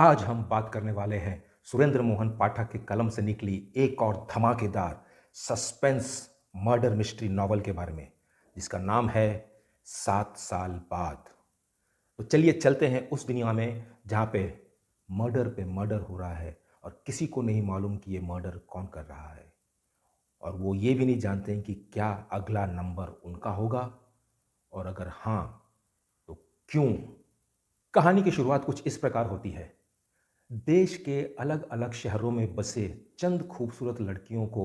आज हम बात करने वाले हैं सुरेंद्र मोहन पाठक के कलम से निकली एक और धमाकेदार सस्पेंस मर्डर मिस्ट्री नॉवल के बारे में, जिसका नाम है 7 साल बाद। तो चलिए चलते हैं उस दुनिया में जहाँ पे मर्डर हो रहा है और किसी को नहीं मालूम कि ये मर्डर कौन कर रहा है, और वो ये भी नहीं जानते हैं कि क्या अगला नंबर उनका होगा, और अगर हाँ तो क्यों। कहानी की शुरुआत कुछ इस प्रकार होती है। देश के अलग अलग शहरों में बसे चंद खूबसूरत लड़कियों को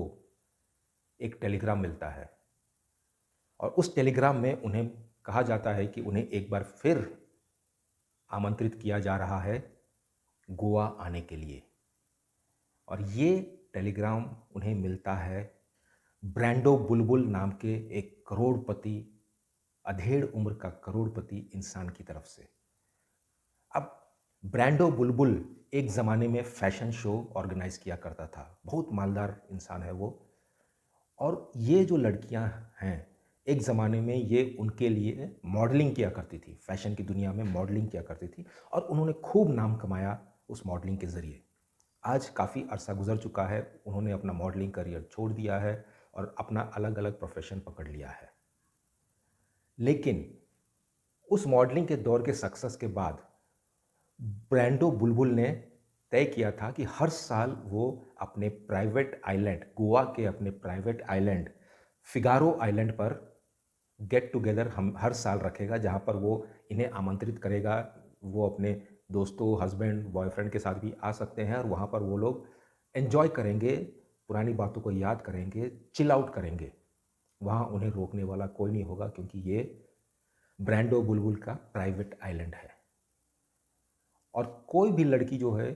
एक टेलीग्राम मिलता है, और उस टेलीग्राम में उन्हें कहा जाता है कि उन्हें एक बार फिर आमंत्रित किया जा रहा है गोवा आने के लिए। और ये टेलीग्राम उन्हें मिलता है ब्रैंडो बुलबुल नाम के एक करोड़पति, अधेड़ उम्र का करोड़पति इंसान की तरफ से। अब ब्रैंडो बुलबुल एक ज़माने में फ़ैशन शो ऑर्गेनाइज़ किया करता था। बहुत मालदार इंसान है वो। और ये जो लड़कियां हैं, एक ज़माने में ये उनके लिए मॉडलिंग किया करती थी, फ़ैशन की दुनिया में मॉडलिंग किया करती थी, और उन्होंने खूब नाम कमाया उस मॉडलिंग के ज़रिए। आज काफ़ी अरसा गुजर चुका है, उन्होंने अपना मॉडलिंग करियर छोड़ दिया है और अपना अलग अलग प्रोफेशन पकड़ लिया है। लेकिन उस मॉडलिंग के दौर के सक्सेस के बाद ब्रैंडो बुलबुल ने तय किया था कि हर साल वो अपने प्राइवेट आइलैंड, गोवा के अपने प्राइवेट आइलैंड फिगारो आइलैंड पर गेट टुगेदर हम हर साल रखेगा, जहाँ पर वो इन्हें आमंत्रित करेगा। वो अपने दोस्तों, हस्बैंड, बॉयफ्रेंड के साथ भी आ सकते हैं, और वहाँ पर वो लोग एन्जॉय करेंगे, पुरानी बातों को याद करेंगे, चिल आउट करेंगे। वहाँ उन्हें रोकने वाला कोई नहीं होगा, क्योंकि ये ब्रैंडो बुलबुल का प्राइवेट आइलैंड है। और कोई भी लड़की जो है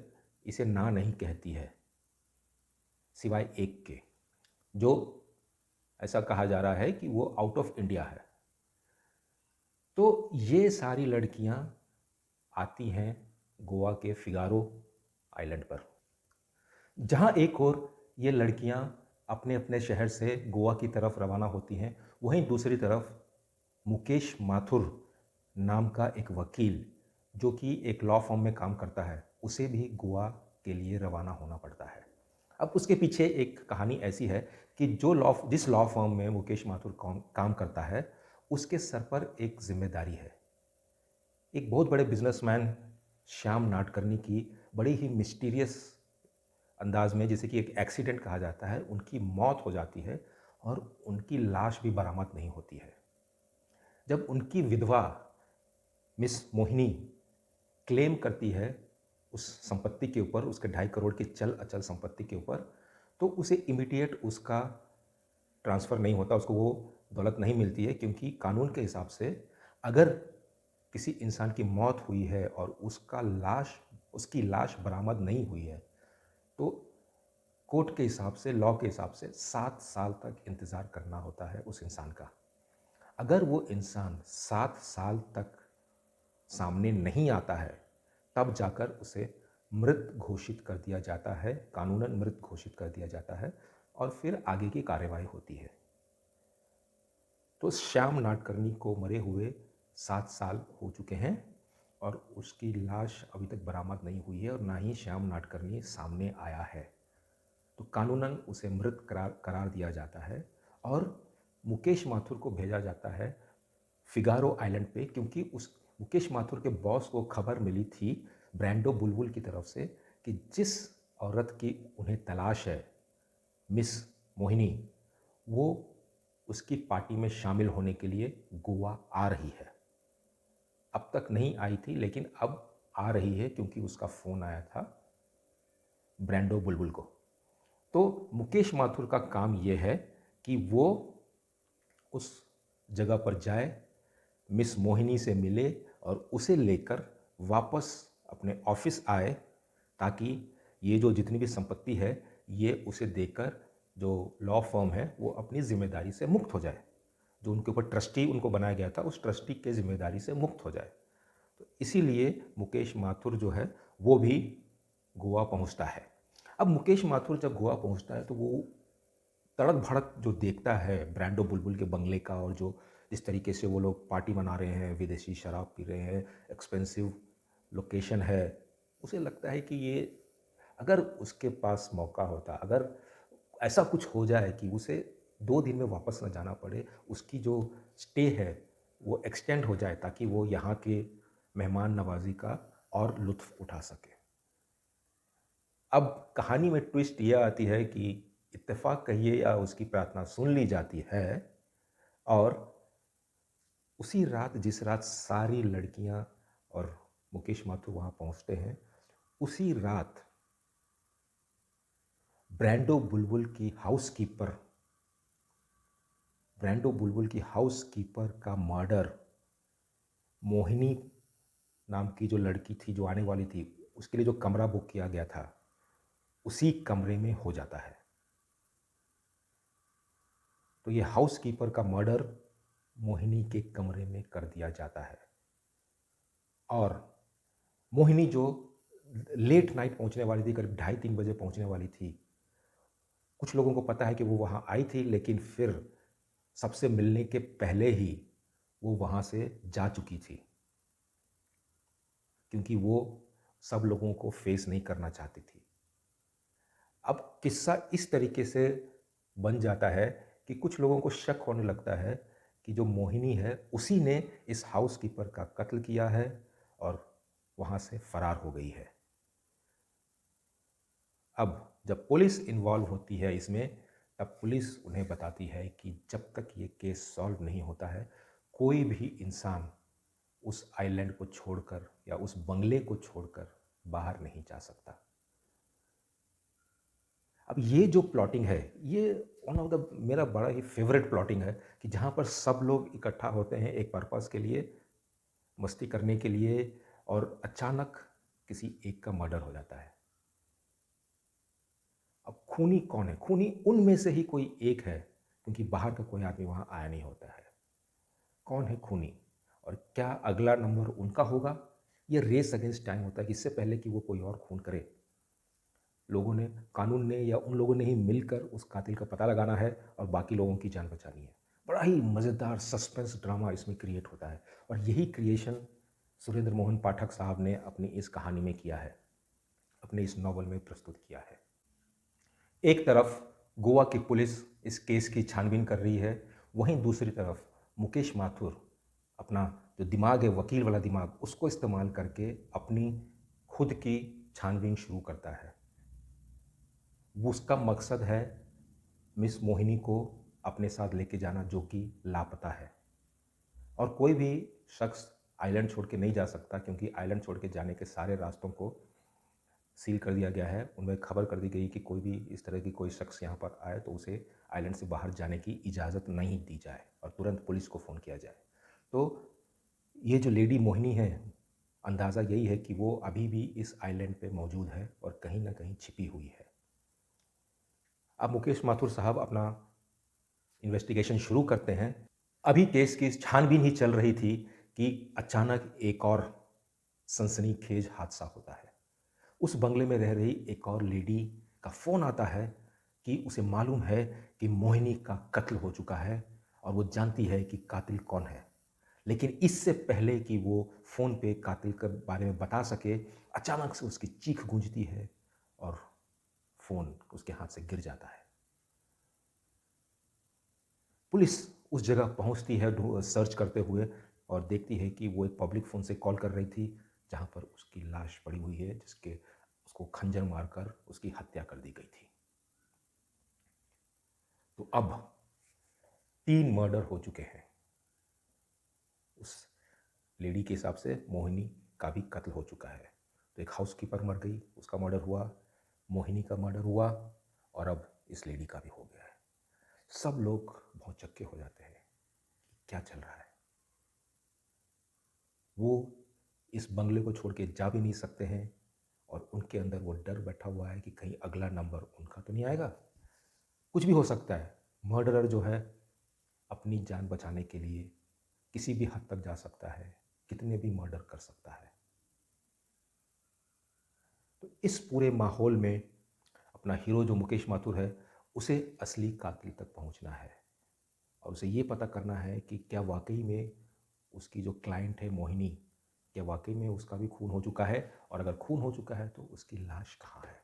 इसे ना नहीं कहती है, सिवाय एक के, जो ऐसा कहा जा रहा है कि वो आउट ऑफ इंडिया है। तो ये सारी लड़कियां आती हैं गोवा के फिगारो आइलैंड पर, जहां एक और ये लड़कियां अपने अपने शहर से गोवा की तरफ रवाना होती हैं। वहीं दूसरी तरफ मुकेश माथुर नाम का एक वकील, जो कि एक लॉ फर्म में काम करता है, उसे भी गोवा के लिए रवाना होना पड़ता है। अब उसके पीछे एक कहानी ऐसी है कि जिस लॉ फर्म में मुकेश माथुर काम करता है, उसके सर पर एक जिम्मेदारी है। एक बहुत बड़े बिजनेसमैन श्याम नाडकर्णी की बड़ी ही मिस्टीरियस अंदाज में, जैसे कि एक एक्सीडेंट कहा जाता है, उनकी मौत हो जाती है और उनकी लाश भी बरामद नहीं होती है। जब उनकी विधवा मिस मोहिनी क्लेम करती है उस संपत्ति के ऊपर, उसके 2.5 करोड़ की चल अचल संपत्ति के ऊपर, तो उसे इमीडिएट उसका ट्रांसफ़र नहीं होता, उसको वो दौलत नहीं मिलती है, क्योंकि कानून के हिसाब से अगर किसी इंसान की मौत हुई है और उसकी लाश बरामद नहीं हुई है, तो कोर्ट के हिसाब से, लॉ के हिसाब से 7 साल तक इंतज़ार करना होता है उस इंसान का। अगर वो इंसान 7 साल तक सामने नहीं आता है, तब जाकर उसे मृत घोषित कर दिया जाता है, कानूनन मृत घोषित कर दिया जाता है, और फिर आगे की कार्यवाही होती है। तो श्याम नाडकर्णी को मरे हुए 7 साल हो चुके हैं, और उसकी लाश अभी तक बरामद नहीं हुई है, और ना ही श्याम नाडकर्णी सामने आया है। तो कानूनन उसे मृत करार दिया जाता है, और मुकेश माथुर को भेजा जाता है फिगारो आइलैंड पे, क्योंकि उस मुकेश माथुर के बॉस को खबर मिली थी ब्रैंडो बुलबुल की तरफ से कि जिस औरत की उन्हें तलाश है, मिस मोहिनी, वो उसकी पार्टी में शामिल होने के लिए गोवा आ रही है। अब तक नहीं आई थी, लेकिन अब आ रही है, क्योंकि उसका फ़ोन आया था ब्रैंडो बुलबुल को। तो मुकेश माथुर का काम ये है कि वो उस जगह पर जाए, मिस मोहिनी से मिले, और उसे लेकर वापस अपने ऑफिस आए, ताकि ये जो जितनी भी संपत्ति है, ये उसे देकर जो लॉ फर्म है वो अपनी ज़िम्मेदारी से मुक्त हो जाए। जो उनके ऊपर ट्रस्टी उनको बनाया गया था, उस ट्रस्टी के ज़िम्मेदारी से मुक्त हो जाए। तो इसीलिए मुकेश माथुर जो है वो भी गोवा पहुंचता है। अब मुकेश माथुर जब गोवा पहुंचता है, तो वो तड़क भड़क जो देखता है ब्रैंडो बुलबुल के बंगले का, और जो जिस तरीके से वो लोग पार्टी मना रहे हैं, विदेशी शराब पी रहे हैं, एक्सपेंसिव लोकेशन है, उसे लगता है कि ये अगर उसके पास मौका होता, अगर ऐसा कुछ हो जाए कि उसे 2 दिन में वापस ना जाना पड़े, उसकी जो स्टे है वो एक्सटेंड हो जाए ताकि वो यहाँ के मेहमान नवाज़ी का और लुत्फ़ उठा सके। अब कहानी में ट्विस्ट ये आती है कि इत्तेफ़ाक कहिए या उसकी प्रार्थना सुन ली जाती है और उसी रात जिस रात सारी लड़कियां और मुकेश माथुर वहाँ पहुँचते हैं, उसी रात ब्रैंडो बुलबुल की हाउसकीपर ब्रैंडो बुलबुल की हाउसकीपर का मर्डर मोहिनी नाम की जो लड़की थी जो आने वाली थी, उसके लिए जो कमरा बुक किया गया था, उसी कमरे में हो जाता है। तो ये हाउसकीपर का मर्डर मोहिनी के कमरे में कर दिया जाता है और मोहिनी जो लेट नाइट पहुंचने वाली थी, करीब 2:30-3 बजे पहुंचने वाली थी। कुछ लोगों को पता है कि वो वहाँ आई थी, लेकिन फिर सबसे मिलने के पहले ही वो वहाँ से जा चुकी थी, क्योंकि वो सब लोगों को फेस नहीं करना चाहती थी। अब किस्सा इस तरीके से बन जाता है कि कुछ लोगों को शक होने लगता है कि जो मोहिनी है, उसी ने इस हाउसकीपर का कत्ल किया है और वहाँ से फरार हो गई है। अब जब पुलिस इन्वॉल्व होती है इसमें, तब पुलिस उन्हें बताती है कि जब तक ये केस सॉल्व नहीं होता है, कोई भी इंसान उस आइलैंड को छोड़कर या उस बंगले को छोड़कर बाहर नहीं जा सकता। अब ये जो प्लॉटिंग है, ये वन ऑफ द मेरा बड़ा ही फेवरेट प्लॉटिंग है कि जहाँ पर सब लोग इकट्ठा होते हैं एक पर्पस के लिए, मस्ती करने के लिए, और अचानक किसी एक का मर्डर हो जाता है। अब खूनी कौन है? खूनी उनमें से ही कोई एक है, क्योंकि बाहर का कोई आदमी वहाँ आया नहीं होता है। कौन है खूनी और क्या अगला नंबर उनका होगा? ये रेस अगेंस्ट टाइम होता है कि इससे पहले कि वो कोई और खून करे, लोगों ने, कानून ने या उन लोगों ने ही मिलकर उस कातिल का पता लगाना है और बाकी लोगों की जान बचानी है। बड़ा ही मज़ेदार सस्पेंस ड्रामा इसमें क्रिएट होता है और यही क्रिएशन सुरेंद्र मोहन पाठक साहब ने अपनी इस कहानी में किया है, अपने इस नॉवल में प्रस्तुत किया है। एक तरफ गोवा की पुलिस इस केस की छानबीन कर रही है, वहीं दूसरी तरफ मुकेश माथुर अपना जो दिमाग है, वकील वाला दिमाग, उसको इस्तेमाल करके अपनी खुद की छानबीन शुरू करता है। वो उसका मकसद है मिस मोहिनी को अपने साथ लेके जाना, जो कि लापता है, और कोई भी शख्स आइलैंड छोड़ के नहीं जा सकता, क्योंकि आइलैंड छोड़ के जाने के सारे रास्तों को सील कर दिया गया है। उनमें खबर कर दी गई कि कोई भी इस तरह की कोई शख्स यहाँ पर आए तो उसे आइलैंड से बाहर जाने की इजाज़त नहीं दी जाए और तुरंत पुलिस को फ़ोन किया जाए। तो ये जो लेडी मोहिनी है, अंदाज़ा यही है कि वो अभी भी इस आइलैंड पे मौजूद है और कहीं ना कहीं छिपी हुई है। अब मुकेश माथुर साहब अपना इन्वेस्टिगेशन शुरू करते हैं। अभी केस की छानबीन ही चल रही थी कि अचानक एक और सनसनीखेज हादसा होता है। उस बंगले में रह रही एक और लेडी का फ़ोन आता है कि उसे मालूम है कि मोहिनी का कत्ल हो चुका है और वो जानती है कि कातिल कौन है। लेकिन इससे पहले कि वो फ़ोन पे कातिल के बारे में बता सके, अचानक से उसकी चीख गूंजती है और फ़ोन उसके हाथ से गिर जाता है। पुलिस उस जगह पहुंचती है सर्च करते हुए और देखती है कि वो एक पब्लिक फ़ोन से कॉल कर रही थी, जहां पर उसकी लाश पड़ी हुई है, जिसके उसको खंजर मारकर उसकी हत्या कर दी गई थी। तो अब 3 मर्डर हो चुके हैं। उस लेडी के हिसाब से मोहिनी का भी कत्ल हो चुका है। तो एक हाउसकीपर मर गई, उसका मर्डर हुआ, मोहिनी का मर्डर हुआ और अब इस लेडी का भी हो गया है। सब लोग भौंचक्के हो जाते हैं कि क्या चल रहा है। वो इस बंगले को छोड़ के जा भी नहीं सकते हैं और उनके अंदर वो डर बैठा हुआ है कि कहीं अगला नंबर उनका तो नहीं आएगा। कुछ भी हो सकता है। मर्डरर जो है अपनी जान बचाने के लिए किसी भी हद तक जा सकता है, कितने भी मर्डर कर सकता है। तो इस पूरे माहौल में अपना हीरो जो मुकेश माथुर है, उसे असली कातिल तक पहुंचना है और उसे ये पता करना है कि क्या वाकई में उसकी जो क्लाइंट है मोहिनी, क्या वाकई में उसका भी खून हो चुका है, और अगर खून हो चुका है तो उसकी लाश कहाँ है?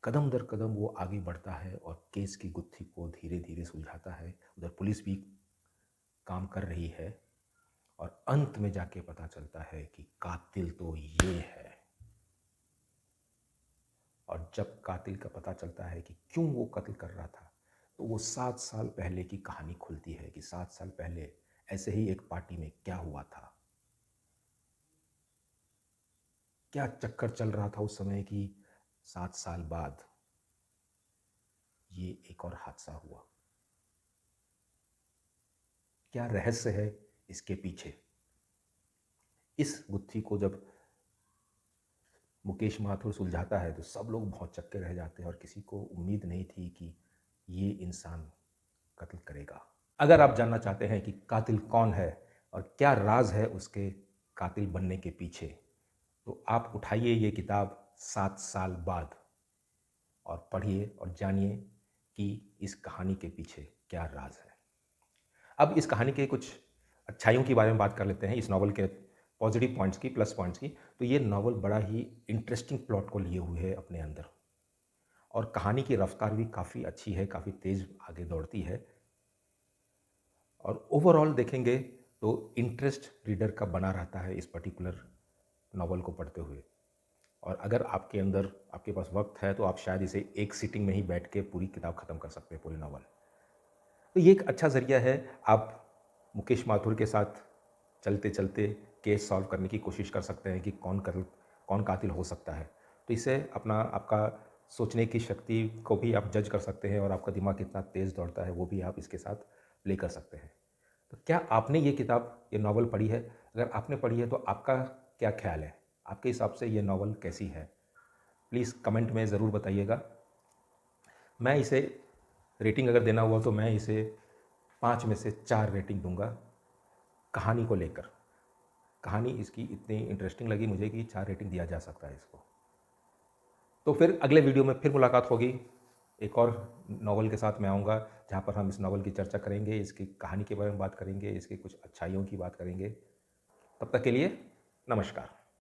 कदम दर कदम वो आगे बढ़ता है और केस की गुत्थी को धीरे धीरे सुलझाता है। उधर पुलिस भी काम कर रही है, और अंत में जाके पता चलता है कि कातिल तो ये है। और जब कातिल का पता चलता है कि क्यों वो कत्ल कर रहा था, तो वो 7 साल पहले की कहानी खुलती है कि 7 साल पहले ऐसे ही एक पार्टी में क्या हुआ था, क्या चक्कर चल रहा था उस समय कि 7 साल बाद ये एक और हादसा हुआ। क्या रहस्य है इसके पीछे? इस गुत्थी को जब मुकेश माथुर सुलझाता है तो सब लोग भौंचक्के रह जाते हैं, और किसी को उम्मीद नहीं थी कि ये इंसान कत्ल करेगा। अगर आप जानना चाहते हैं कि कातिल कौन है और क्या राज है उसके कातिल बनने के पीछे, तो आप उठाइए ये किताब 7 साल बाद और पढ़िए और जानिए कि इस कहानी के पीछे क्या राज है। अब इस कहानी के कुछ अच्छाइयों के बारे में बात कर लेते हैं, इस नावल के पॉजिटिव पॉइंट्स की, प्लस पॉइंट्स की। तो ये नावल बड़ा ही इंटरेस्टिंग प्लॉट को लिए हुए है अपने अंदर, और कहानी की रफ्तार भी काफ़ी अच्छी है, काफ़ी तेज़ आगे दौड़ती है, और ओवरऑल देखेंगे तो इंटरेस्ट रीडर का बना रहता है इस पर्टिकुलर नावल को पढ़ते हुए। और अगर आपके पास वक्त है तो आप शायद इसे एक सीटिंग में ही बैठ के पूरी किताब ख़त्म कर सकते हैं, पूरी नावल। तो ये एक अच्छा ज़रिया है, आप मुकेश माथुर के साथ चलते चलते केस सॉल्व करने की कोशिश कर सकते हैं कि कौन कातिल हो सकता है। तो इससे आपका सोचने की शक्ति को भी आप जज कर सकते हैं, और आपका दिमाग कितना तेज़ दौड़ता है वो भी आप इसके साथ प्ले कर सकते हैं। तो क्या आपने ये नावल पढ़ी है? अगर आपने पढ़ी है तो आपका क्या ख्याल है? आपके हिसाब से ये नावल कैसी है? प्लीज़ कमेंट में ज़रूर बताइएगा। मैं इसे रेटिंग अगर देना हुआ तो मैं इसे 5 में से 4 रेटिंग दूंगा, कहानी को लेकर। कहानी इसकी इतनी इंटरेस्टिंग लगी मुझे कि 4 रेटिंग दिया जा सकता है इसको। तो फिर अगले वीडियो में फिर मुलाकात होगी, एक और नावल के साथ मैं आऊँगा, जहाँ पर हम इस नावल की चर्चा करेंगे, इसकी कहानी के बारे में बात करेंगे, इसकी कुछ अच्छाइयों की बात करेंगे। तब तक के लिए नमस्कार।